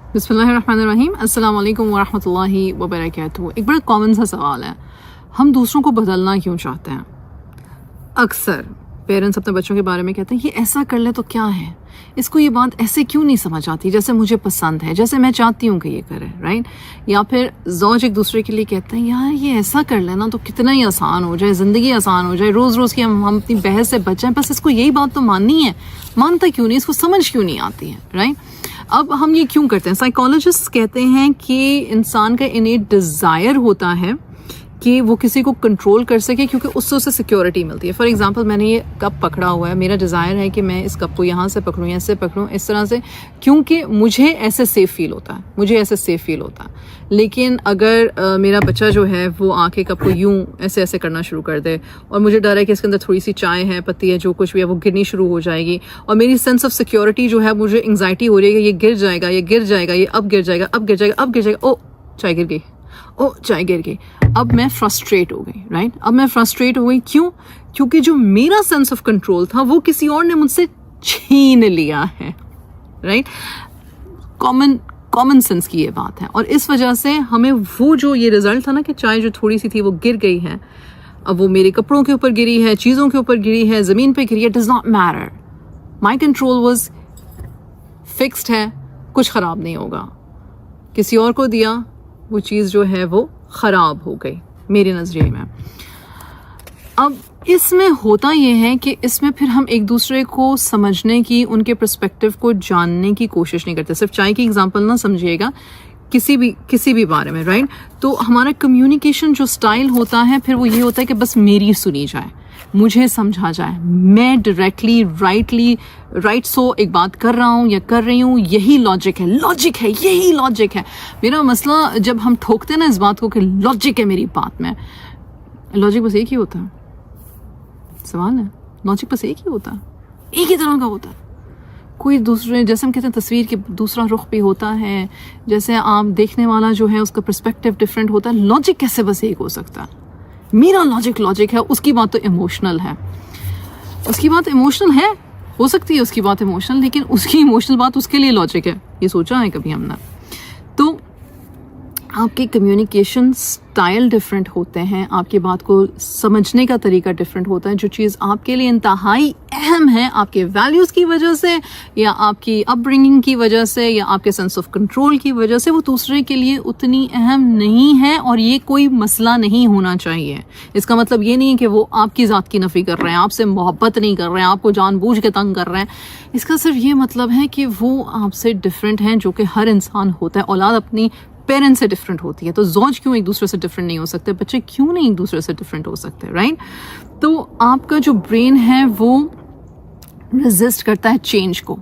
बिस्मिल्लाहिर्रहमानिर्रहीम, अस्सलाम वालेकुम वरहमतुल्लाहि वबरकातुहू। एक बड़ा कॉमन सा सवाल है, हम दूसरों को बदलना क्यों चाहते हैं? अक्सर पेरेंट्स अपने बच्चों के बारे में कहते हैं ये ऐसा कर ले तो क्या है, इसको ये बात ऐसे क्यों नहीं समझ आती जैसे मुझे पसंद है, जैसे मैं चाहती हूँ कि ये करे, राइट? या फिर ज़ौज एक दूसरे के लिए कहते हैं यार ये ऐसा कर लेना तो कितना ही आसान हो जाए, ज़िंदगी आसान हो जाए, रोज़ रोज़ की हम अपनी बहस से बच जाएं, बस इसको यही बात तो माननी है, मानता क्यों नहीं, इसको समझ क्यों नहीं आती है, राइट? अब हम ये क्यों करते हैं? साइकोलॉजिस्ट कहते हैं कि इंसान का इनेट डिज़ायर होता है कि वो किसी को कंट्रोल कर सके क्योंकि उससे उसे सिक्योरिटी मिलती है। फॉर एग्जांपल मैंने ये कप पकड़ा हुआ है, मेरा डिज़ायर है कि मैं इस कप को यहाँ से पकड़ूँ, ऐसे पकड़ूँ, इस तरह से, क्योंकि मुझे ऐसे सेफ़ फील होता है, मुझे ऐसे सेफ़ फील होता है। लेकिन अगर मेरा बच्चा जो है वो आके कप को यूँ ऐसे ऐसे करना शुरू कर दे और मुझे डर है कि इसके अंदर थोड़ी सी चाय है, पत्ती है, जो कुछ भी है वो गिरनी शुरू हो जाएगी और मेरी सेंस ऑफ सिक्योरिटी जो है, मुझे एंग्जाइटी हो रही है कि ये गिर जाएगा, ये गिर जाएगा, ये अब गिर जाएगा, अब गिर जाएगा, अब गिर जाएगा, ओ चाय गिर गई, ओ चाय गिर गई। अब मैं फ्रस्ट्रेट हो गई, राइट? अब मैं फ्रस्ट्रेट हो गई, क्यों? क्योंकि जो मेरा सेंस ऑफ कंट्रोल था वो किसी और ने मुझसे छीन लिया है, राइट? कॉमन सेंस की ये बात है और इस वजह से हमें वो जो ये रिजल्ट था ना कि चाय जो थोड़ी सी थी वो गिर गई है, अब वो मेरे कपड़ों के ऊपर गिरी है, चीज़ों के ऊपर गिरी है, ज़मीन पे गिरी है, does not matter, my control was fixed है, कुछ ख़राब नहीं होगा। किसी और को दिया, वो चीज़ जो है वो ख़राब हो गई मेरे नज़रिए में। अब इसमें होता ये है कि इसमें फिर हम एक दूसरे को समझने की, उनके पर्सपेक्टिव को जानने की कोशिश नहीं करते। सिर्फ चाय की एग्जांपल ना समझिएगा, किसी भी बारे में, राइट? तो हमारा कम्युनिकेशन जो स्टाइल होता है फिर वो ये होता है कि बस मेरी सुनी जाए, मुझे समझा जाए, मैं डायरेक्टली राइट सो एक बात कर रहा हूँ या कर रही हूँ, यही लॉजिक है, यही लॉजिक है। मेरा मसला जब हम ठोकते हैं ना इस बात को कि लॉजिक है मेरी बात में, लॉजिक बस एक ही होता है, सवाल है, लॉजिक बस एक ही होता है, एक ही तरह का होता है। कोई दूसरे, जैसे हम कहते हैं तस्वीर के दूसरा रुख भी होता है, जैसे आप देखने वाला जो है उसका पर्सपेक्टिव डिफरेंट होता है, लॉजिक कैसे बस एक हो सकता है? मेरा लॉजिक है, उसकी बात तो इमोशनल है, उसकी बात इमोशनल है, हो सकती है उसकी बात इमोशनल, लेकिन उसकी इमोशनल बात उसके लिए लॉजिक है, ये सोचा है कभी हमने? तो आपके कम्युनिकेशन स्टाइल डिफरेंट होते हैं, आपकी बात को समझने का तरीका डिफरेंट होता है। जो चीज़ आपके लिए इंतहाई अहम है आपके वैल्यूज़ की वजह से या आपकी अपब्रिंगिंग की वजह से या आपके सेंस ऑफ कंट्रोल की वजह से, वो दूसरे के लिए उतनी अहम नहीं है और ये कोई मसला नहीं होना चाहिए। इसका मतलब ये नहीं है कि वो आपकी ज़ात की नफ़ी कर रहे हैं, आपसे मोहब्बत नहीं कर रहे हैं, आपको जानबूझ के तंग कर रहे हैं। इसका सिर्फ ये मतलब है कि वो आपसे डिफरेंट हैं, जो कि हर इंसान होता है। औलाद अपनी पेरेंट्स से डिफरेंट होती है, तो ज़ौज क्यों एक दूसरे से डिफरेंट नहीं हो सकते, बच्चे क्यों नहीं एक दूसरे से डिफरेंट हो सकते, राइट? तो आपका जो ब्रेन है वो रेजिस्ट करता है चेंज को,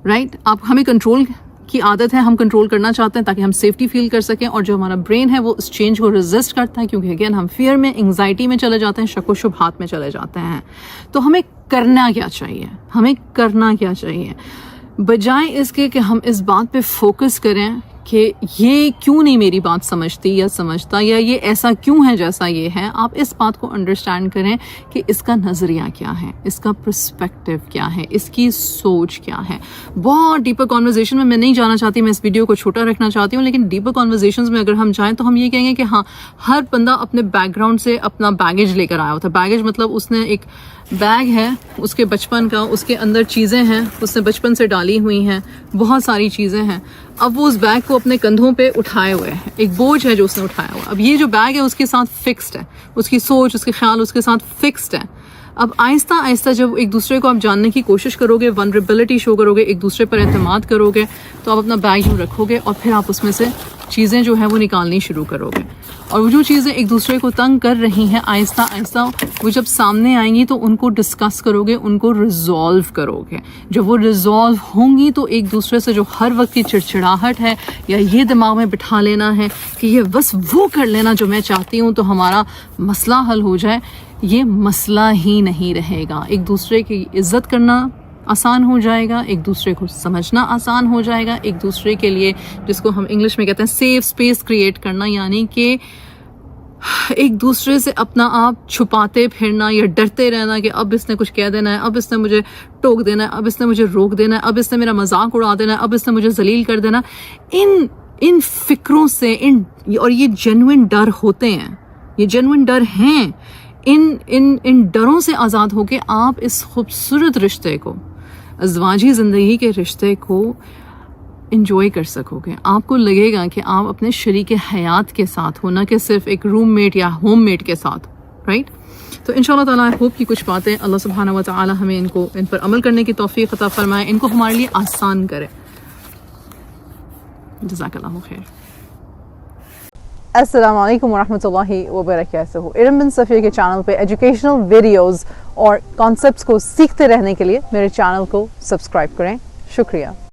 राइट? आप, हमें कंट्रोल की आदत है, हम कंट्रोल करना चाहते हैं ताकि हम सेफ्टी फील कर सकें, और जो हमारा ब्रेन है वो इस चेंज को रेजिस्ट करता है क्योंकि अगेन हम फियर में, एंग्जाइटी में चले जाते हैं, शक व शुबहात में चले जाते हैं। तो हमें करना क्या चाहिए? बजाय इसके कि हम इस बात पे फोकस करें कि ये क्यों नहीं मेरी बात समझती या समझता, या ये ऐसा क्यों है जैसा ये है, आप इस बात को अंडरस्टैंड करें कि इसका नज़रिया क्या है, इसका पर्सपेक्टिव क्या है, इसकी सोच क्या है। बहुत डीपर कॉन्वर्जेशन में मैं नहीं जाना चाहती, मैं इस वीडियो को छोटा रखना चाहती हूँ, लेकिन डीपर कॉन्वर्जेशन में अगर हम जाएँ तो हम ये कहेंगे कि हाँ, हर बंदा अपने बैकग्राउंड से अपना बैगेज लेकर आया होता है। बैगेज मतलब उसने एक बैग है उसके बचपन का, उसके अंदर चीज़ें हैं उसने बचपन से डाली हुई हैं, बहुत सारी चीज़ें हैं। अब वो उस बैग को अपने कंधों पे उठाए हुए हैं, एक बोझ है जो उसने उठाया हुआ। अब ये जो बैग है उसके साथ फिक्स्ड है, उसकी सोच, उसके ख्याल उसके साथ फिक्स्ड है। अब आहिस्ता आहिस्ता जब एक दूसरे को आप जानने की कोशिश करोगे, वनरेबिलिटी शो करोगे, एक दूसरे पर एतमाद करोगे, तो आप अपना बैग यूँ रखोगे और फिर आप उसमें से चीज़ें जो है वो निकालनी शुरू करोगे। और वो जो चीज़ें एक दूसरे को तंग कर रही हैं, आहिस्ता आहिस्ता वो जब सामने आएंगी तो उनको डिस्कस करोगे, उनको रिजॉल्व करोगे। जब वो रिजॉल्व होंगी तो एक दूसरे से जो हर वक्त की चिड़चिड़ाहट है या ये दिमाग में बिठा लेना है कि ये बस वो कर लेना जो मैं चाहती हूँ तो हमारा मसला हल हो जाए, ये मसला ही नहीं रहेगा। एक दूसरे की इज्जत करना आसान हो जाएगा, एक दूसरे को समझना आसान हो जाएगा, एक दूसरे के लिए, जिसको हम इंग्लिश में कहते हैं सेफ स्पेस क्रिएट करना, यानी कि एक दूसरे से अपना आप छुपाते फिरना या डरते रहना कि अब इसने कुछ कह देना है, अब इसने मुझे टोक देना है, अब इसने मुझे रोक देना है, अब इसने मेरा मजाक उड़ा देना है, अब इसने मुझे जलील कर देना, इन फिक्रों से और ये जेन्युइन डर होते हैं, ये जेन्युइन डर हैं, इन डरों से आज़ाद होके आप इस खूबसूरत रिश्ते को, अज़वाजी ज़िंदगी के रिश्ते को इंजॉय कर सकोगे। आपको लगेगा कि आप अपने शरीक हयात के साथ हो, ना कि सिर्फ एक रूममेट या होममेट के साथ, राइट। तो इंशाल्लाह ताला आई होप कि कुछ बातें अल्लाह सुब्हानहू व तआला हमें इन पर अमल करने की तौफीक अता फरमाए, इनको हमारे लिए आसान करे। जज़ाकल्लाहु खैर। अस्सलाम वालेकुम वरहमतुल्लाहि वबरकातुहू। इरम बिन सफ़िया के चैनल पे एजुकेशनल वीडियोस और कॉन्सेप्ट्स को सीखते रहने के लिए मेरे चैनल को सब्सक्राइब करें। शुक्रिया।